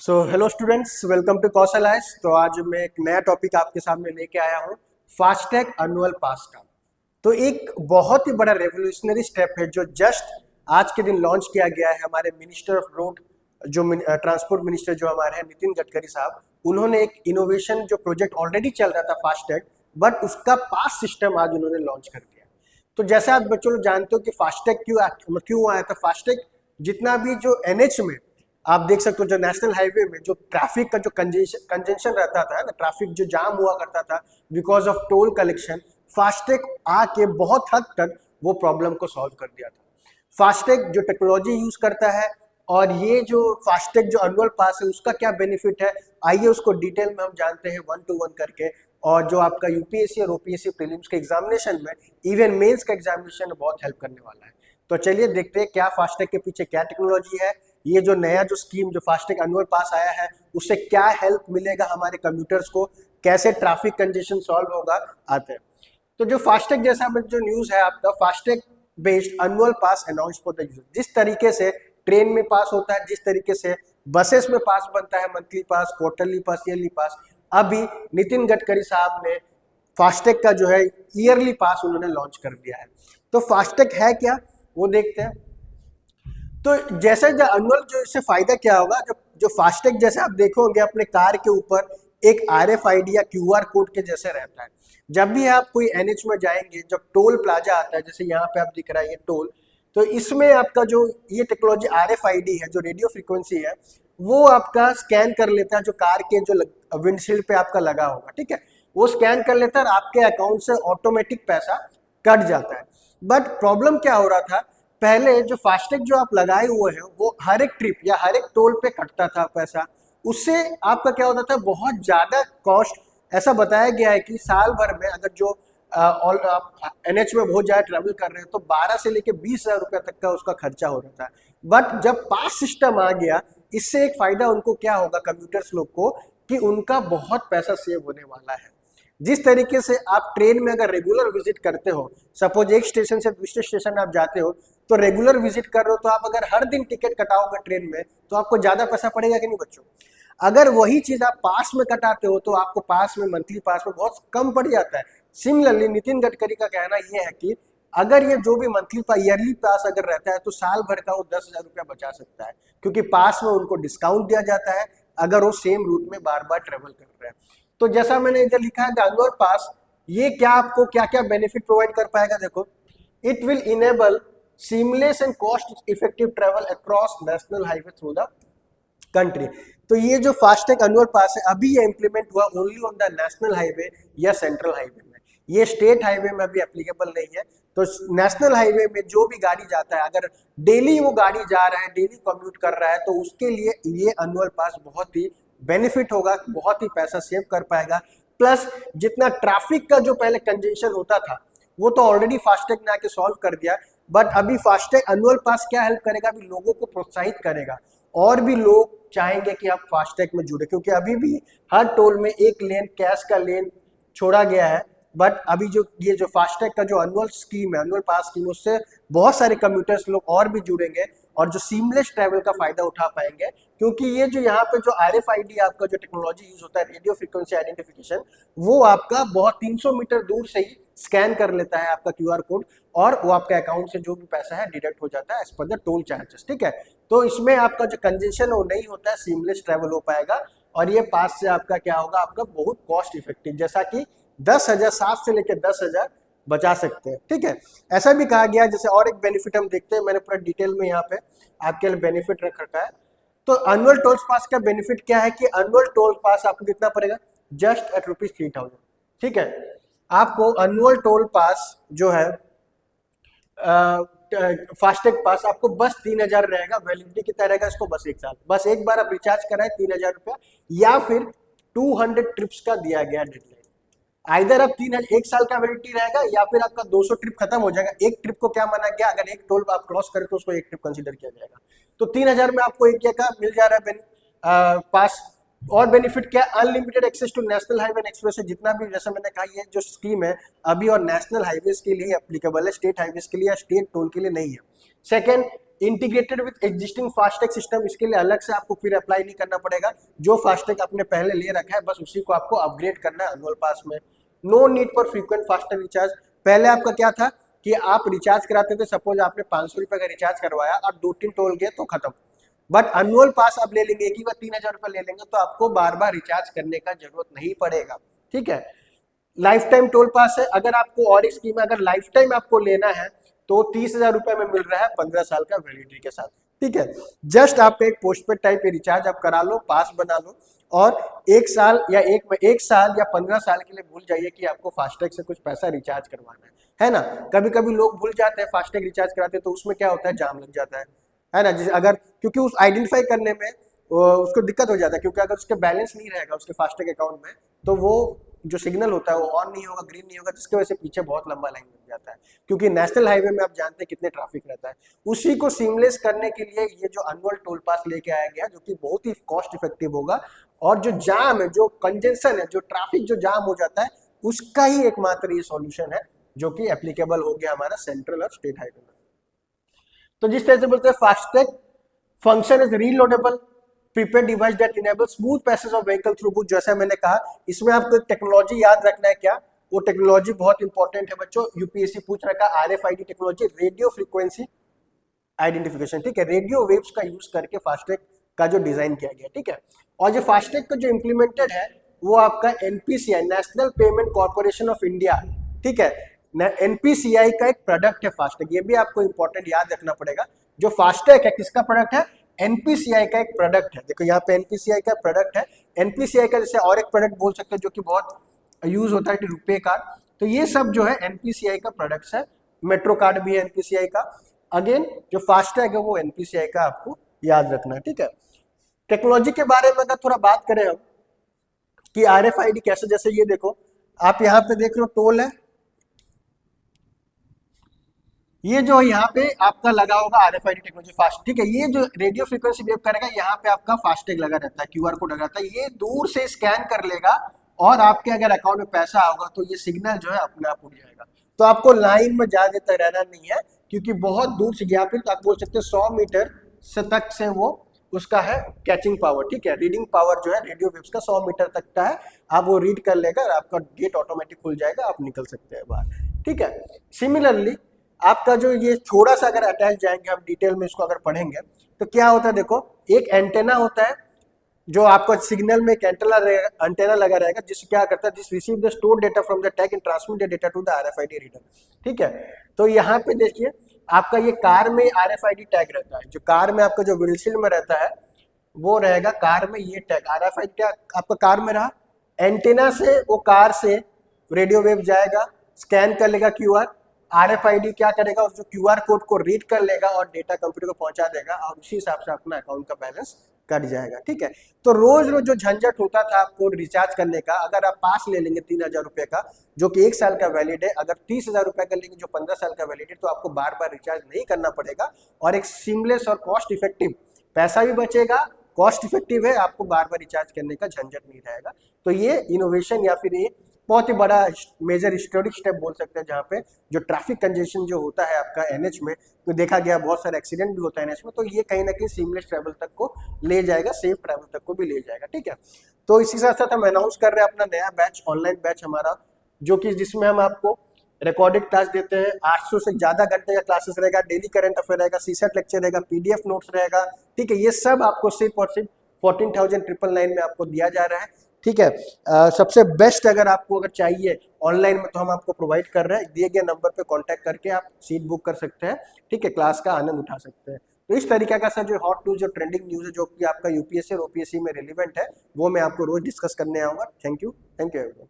Hello students, welcome to Kaushal ice. तो आज मैं एक नया टॉपिक आपके सामने लेके आया हूँ, फास्टैग एनुअल पास का। तो एक बहुत ही बड़ा रेवोल्यूशनरी स्टेप है जो जस्ट आज के दिन लॉन्च किया गया है। हमारे मिनिस्टर ऑफ रोड, जो ट्रांसपोर्ट मिनिस्टर जो हमारे हैं नितिन गडकरी साहब, उन्होंने एक इनोवेशन जो प्रोजेक्ट ऑलरेडी चल रहा था फास्टैग, बट उसका पास सिस्टम आज उन्होंने लॉन्च कर दिया। तो जैसे आप बच्चों लोग जानते हो कि फास्टैग क्यों आया था। फास्टैग जितना भी जो एनएच में आप देख सकते हो, जो नेशनल हाईवे में जो ट्रैफिक का जो कंजेंशन रहता था ना, ट्रैफिक जो जाम हुआ करता था because of toll collection, FASTag आके बहुत हद तक वो प्रॉब्लम को सॉल्व कर दिया था। फास्टैग जो टेक्नोलॉजी यूज करता है, और ये जो फास्टैग जो एनुअल पास है उसका क्या बेनिफिट है, आइए उसको डिटेल में हम जानते हैं 1 to 1 करके। और जो आपका यूपीएससी और ओपीएससी प्रीलिम्स के एग्जामिनेशन में, इवन मेंस का एग्जामिनेशन में बहुत हेल्प करने वाला है। तो चलिए देखते हैं क्या फास्टैग के पीछे क्या टेक्नोलॉजी है, ये जो नया जो स्कीम जो फास्टैग एनुअल पास आया है उससे क्या हेल्प मिलेगा हमारे कम्यूटर्स को, कैसे ट्रैफिक कंजेशन सॉल्व होगा, आते हैं। तो जो फास्टैग जैसा जो न्यूज है आपका, FASTag based annual pass announce for the user. जिस तरीके से ट्रेन में पास होता है, जिस तरीके से बसेस में पास बनता है, मंथली पास, क्वार्टरली पास, ईयरली पास, अभी नितिन गडकरी साहब ने फास्टैग का जो है ईयरली पास उन्होंने लॉन्च कर दिया है। तो फास्टैग है क्या वो देखते हैं। तो जैसे जो एनुअल जो इससे फायदा क्या होगा, जो जो फास्टैग जैसे आप देखोगे अपने कार के ऊपर एक RFID या QR कोड के जैसे रहता है। जब भी आप कोई NH में जाएंगे, जब टोल प्लाजा आता है, जैसे यहाँ पे आप दिख रहा है ये टोल, तो इसमें आपका जो ये टेक्नोलॉजी RFID है, जो रेडियो फ्रीक्वेंसी है, वो आपका स्कैन कर लेता है जो कार के जो विंडशील्ड पे आपका लगा होगा, ठीक है, वो स्कैन कर लेता है और आपके अकाउंट से ऑटोमेटिक पैसा कट जाता है। बट प्रॉब्लम क्या हो रहा था, पहले जो फास्टैग जो आप लगाए हुए हैं वो हर एक ट्रिप या हर एक टोल पे कटता था पैसा, उससे आपका क्या होता था, बहुत ज्यादा कॉस्ट। ऐसा बताया गया है कि साल भर में अगर जो आप NH में बहुत ज्यादा ट्रेवल कर रहे हैं तो 12 से लेके 20,000 रुपया तक का उसका खर्चा हो रहा था। बट जब पास सिस्टम आ गया, इससे एक फायदा उनको क्या होगा कम्यूटर्स लोग को, कि उनका बहुत पैसा सेव होने वाला है। जिस तरीके से आप ट्रेन में अगर रेगुलर विजिट करते हो, सपोज एक स्टेशन से दूसरे स्टेशन आप जाते हो, तो रेगुलर विजिट कर रहे हो, तो आप अगर हर दिन टिकट कटाओगे ट्रेन में तो आपको ज्यादा पैसा पड़ेगा कि नहीं बच्चों। अगर वही चीज आप पास में कटाते हो तो आपको पास में, मंथली पास में बहुत कम पड़ जाता है। सिमिलरली नितिन गडकरी का कहना यह है कि अगर ये जो भी मंथली पास, ईयरली पास अगर रहता है तो साल भर का वो 10,000 रुपया बचा सकता है, क्योंकि पास में उनको डिस्काउंट दिया जाता है अगर वो सेम रूट में बार बार ट्रेवल कर रहे हैं। तो जैसा मैंने इधर लिखा है एनुअल पास, ये क्या आपको क्या क्या बेनिफिट प्रोवाइड कर पाएगा, देखो, it will enable seamless and cost effective travel across national highway through the country. तो ये जो फास्टैग एनुअल पास है, अभी ये इंप्लीमेंट हुआ only on the national highway या सेंट्रल हाईवे में, ये स्टेट हाईवे में अभी एप्लीकेबल नहीं है। तो नेशनल हाईवे में जो भी गाड़ी जाता है, अगर डेली वो गाड़ी जा रहा है, डेली कम्यूट कर रहा है, तो उसके लिए ये एनुअल पास बहुत ही बेनिफिट होगा, बहुत ही पैसा सेव कर पाएगा। प्लस जितना ट्रैफिक का जो पहले कंजेशन होता था वो तो ऑलरेडी फास्टैग ने आके सॉल्व कर दिया, बट अभी फास्टैग एनुअल पास क्या हेल्प करेगा, अभी लोगों को प्रोत्साहित करेगा, और भी लोग चाहेंगे कि आप फास्टैग में जुड़े, क्योंकि अभी भी हर टोल में एक लेन कैश का लेन छोड़ा गया है। बट अभी जो ये जो फास्टैग का जो एनुअल स्कीम है, एनुअल पास स्कीम, उससे बहुत सारे कम्यूटर्स लोग और भी जुड़ेंगे और जो सीमलेस ट्रैवल का फायदा उठा पाएंगे, क्योंकि ये जो यहाँ पे जो RFID आपका जो टेक्नोलॉजी यूज होता है, रेडियो फ्रीक्वेंसी आइडेंटिफिकेशन, वो आपका बहुत 300 मीटर दूर से ही स्कैन कर लेता है आपका QR कोड, और वो आपके अकाउंट से जो भी पैसा है डिडक्ट हो जाता है as per the toll charges, ठीक है। तो इसमें आपका जो कंजेशन वो नहीं होता है, सीमलेस ट्रैवल हो पाएगा, और ये पास से आपका क्या होगा, आपका बहुत कॉस्ट इफेक्टिव, जैसा कि 10,000, 7 से लेकर 10,000 बचा सकते हैं, ठीक है। ऐसा भी कहा गया, जैसे और एक बेनिफिट हम देखते हैं, मैंने पूरा डिटेल में यहाँ पे आपके लिए बेनिफिट रख रखा है। तो एनुअल टोल पास का बेनिफिट क्या है कि एनुअल टोल पास आपको कितना पड़ेगा, जस्ट एट ₹3,000, ठीक है। आपको एनुअल टोल पास जो है फास्टैग पास आपको बस 3,000 रहेगा, वैलिडिटी कितना रहेगा इसको, बस 1 साल, बस एक बार आप रिचार्ज कराए 3,000 रुपया, या फिर 200 ट्रिप्स का दिया गया डेडलाइन। आइदर आप 1 साल का वैलिडिटी रहेगा, या फिर आपका 200 ट्रिप खत्म हो जाएगा। एक ट्रिप को क्या माना गया, अगर एक टोल आप क्रॉस करें तो उसको एक ट्रिप कंसीडर किया जाएगा। तो 3,000 में आपको एक का मिल जा रहा है पास। और बेनिफिट क्या, unlimited access to national highway and express, जितना भी, जैसा मैंने कहा, ये जो स्कीम है अभी और नेशनल हाईवेज के लिए एप्लीकेबल है, स्टेट हाईवेज के लिए या स्टेट टोल के लिए नहीं है। Second, integrated with existing FASTag system, इसके लिए अलग से आपको फिर अप्लाई नहीं करना पड़ेगा। जो फास्टैग आपने पहले ले रखा है बस उसी को आपको अपग्रेड करना है एनुअल पास में। No need for frequent FASTag recharge. पहले आपका क्या था कि आप रिचार्ज कराते थे, सपोज आपने 500 रुपए का रिचार्ज करवाया और 2-3 टोल गए तो खत्म। बट एनुअल पास आप ले लेंगे, एक ही बार 3000 रुपये ले लेंगे तो आपको बार बार रिचार्ज करने का जरूरत नहीं पड़ेगा। ठीक है, लाइफ टाइम टोल पास है। अगर आपको और एक स्कीम है, अगर लाइफ टाइम आपको लेना है तो 30,000 रुपए में मिल रहा है 15 साल का वैलिडिटी के साथ। ठीक है, जस्ट आप एक पोस्टपेड टाइप के रिचार्ज आप करा लो, पास बना लो और एक साल या 15 साल के लिए भूल जाइए कि आपको फास्टैग से कुछ पैसा रिचार्ज करवाना है ना। कभी कभी लोग भूल जाते हैं फास्टैग रिचार्ज कराते हैं तो उसमें क्या होता है, जाम लग जाता है ना। जैसे अगर क्योंकि उस आइडेंटिफाई करने में उसको दिक्कत हो जाता है, क्योंकि अगर उसके बैलेंस नहीं रहेगा उसके फास्टैग अकाउंट में तो वो जो सिग्नल होता है वो ऑन नहीं होगा, ग्रीन नहीं होगा, जिसकी वजह से पीछे बहुत लंबा लाइन लग जाता है। क्योंकि नेशनल हाईवे में आप जानते हैं कितने ट्रैफिक रहता है। उसी को सीमलेस करने के लिए ये जो एनुअल टोल पास लेके आया गया, जो कि बहुत ही कॉस्ट इफेक्टिव होगा और जो जाम है, जो कंजेशन है, जो ट्रैफिक जो जाम हो जाता है उसका ही एकमात्र ये सॉल्यूशन है जो कि एप्लीकेबल हो गया हमारा सेंट्रल और स्टेट हाईवे में। तो जिस तरह से बोलते हैं FASTag function is reloadable prepaid device that enable smooth passage of vehicle through book. जैसा मैंने कहा, इसमें आपको एक टेक्नोलॉजी याद रखना है। क्या वो टेक्नोलॉजी बहुत इंपॉर्टेंट है बच्चों, यूपीएससी पूछ रखा है। RFID technology, radio frequency identification. ठीक है, रेडियो वेव्स का यूज करके फास्टैग का जो डिजाइन किया गया। ठीक है, और जो फास्टैग का जो इम्प्लीमेंटेड है वो आपका NPCI, national payment corporation of India. ठीक है, NPCI का एक प्रोडक्ट है फास्टैग, ये भी आपको इंपॉर्टेंट याद रखना पड़ेगा। जो फास्टैग है किसका प्रोडक्ट है, NPCI का एक प्रोडक्ट है। देखो यहाँ पे NPCI का प्रोडक्ट है। NPCI का जैसे और एक प्रोडक्ट बोल सकते हैं जो कि बहुत यूज होता है, रुपे कार्ड। तो ये सब जो है NPCI का प्रोडक्ट्स है। मेट्रो कार्ड भी है NPCI का। अगेन जो फास्टैग है वो NPCI का आपको याद रखना है। ठीक है, टेक्नोलॉजी के बारे में अगर थोड़ा बात करें हम कि RFID कैसे, जैसे ये देखो आप यहाँ पे देख रहे हो टोल है, ये जो यहाँ पे आपका लगा होगा RFID टेक्नोलॉजी फास्ट। ठीक है, ये जो रेडियो फ्रीक्वेंसी वेव करेगा यहाँ पे आपका फास्टैग लगा रहता है, QR कोड लगा रहता है। ये दूर से स्कैन कर लेगा और आपके अगर अकाउंट में पैसा होगा तो ये सिग्नल जो है अपने आप उड़ जाएगा। तो आपको लाइन में ज्यादा तक रहना नहीं है, क्योंकि बहुत दूर से गया फिर तो आप बोल सकते हैं 100 मीटर से तक से वो उसका है कैचिंग पावर। ठीक है, रीडिंग पावर जो है रेडियो वेव्स का 100 मीटर तक का है। आप वो रीड कर लेगा और आपका गेट ऑटोमेटिक खुल जाएगा, आप निकल सकते हैं बाहर। ठीक है, सिमिलरली आपका जो ये थोड़ा सा अगर अटैच जाएंगे हम डिटेल में इसको अगर पढ़ेंगे तो क्या होता है, देखो एक एंटेना होता है जो आपका सिग्नल में एक एंटेना लगा रहेगा, जिस क्या करता है, जिस receive the store data from the tag and transmit the data to the RFID reader. ठीक है, तो यहाँ पे देखिए आपका ये कार में RFID टैग रहता है। जो कार में आपका जो विंडशील्ड में रहता है वो रहेगा कार में ये टैग RFID टैग आपका कार में रहा। एंटेना से वो कार से रेडियो वेव जाएगा, स्कैन कर लेगा QR, RFID क्या करेगा, उस जो QR कोड को रीड कर लेगा और डेटा कंप्यूटर को पहुंचा देगा और उसी हिसाब से अपना अकाउंट का बैलेंस कट जाएगा। ठीक है, तो रोज रोज जो झंझट होता था आपको रिचार्ज करने का, अगर आप पास ले लेंगे 3000 रुपए का जो कि 1 साल का वैलिड है, अगर 30,000 रुपए का लेंगे जो 15 साल का वैलिड है, तो आपको बार बार रिचार्ज नहीं करना पड़ेगा और एक सीमलेस और कॉस्ट इफेक्टिव, पैसा भी बचेगा, कॉस्ट इफेक्टिव है, आपको बार बार रिचार्ज करने का झंझट नहीं रहेगा। तो ये इनोवेशन या फिर ये बहुत ही बड़ा मेजर हिस्टोरिक स्टेप बोल सकते हैं, जहाँ पे जो ट्रैफिक कंजेशन जो होता है आपका NH में, तो देखा गया बहुत सारे एक्सीडेंट भी होता है NH में, तो ये कहीं ना कहीं सीमलेस ट्रैवल तक को ले जाएगा, सेफ ट्रैवल तक को भी ले जाएगा। ठीक है, तो इसी साथ साथ हम अनाउंस कर रहे हैं अपना नया बैच, ऑनलाइन बैच हमारा, जो कि जिसमें हम आपको रिकॉर्डेड क्लास देते हैं। 800 से ज्यादा घंटे का क्लासेस रहेगा, डेली करंट अफेयर रहेगा, CSAT लेक्चर रहेगा, PDF नोट्स रहेगा। ठीक है, ये सब आपको सिर्फ और सिर्फ 14,999 में आपको दिया जा रहा है। ठीक है, सबसे बेस्ट अगर चाहिए ऑनलाइन में तो हम आपको प्रोवाइड कर रहे हैं। दिए गए नंबर पे कांटेक्ट करके आप सीट बुक कर सकते हैं। ठीक है, क्लास का आनंद उठा सकते हैं। तो इस तरीके का सर जो हॉट न्यूज, जो ट्रेंडिंग न्यूज है, जो कि आपका UPSC और OPSC में रिलेवेंट है, वो मैं आपको रोज डिस्कस करने आऊंगा। Thank you everyone.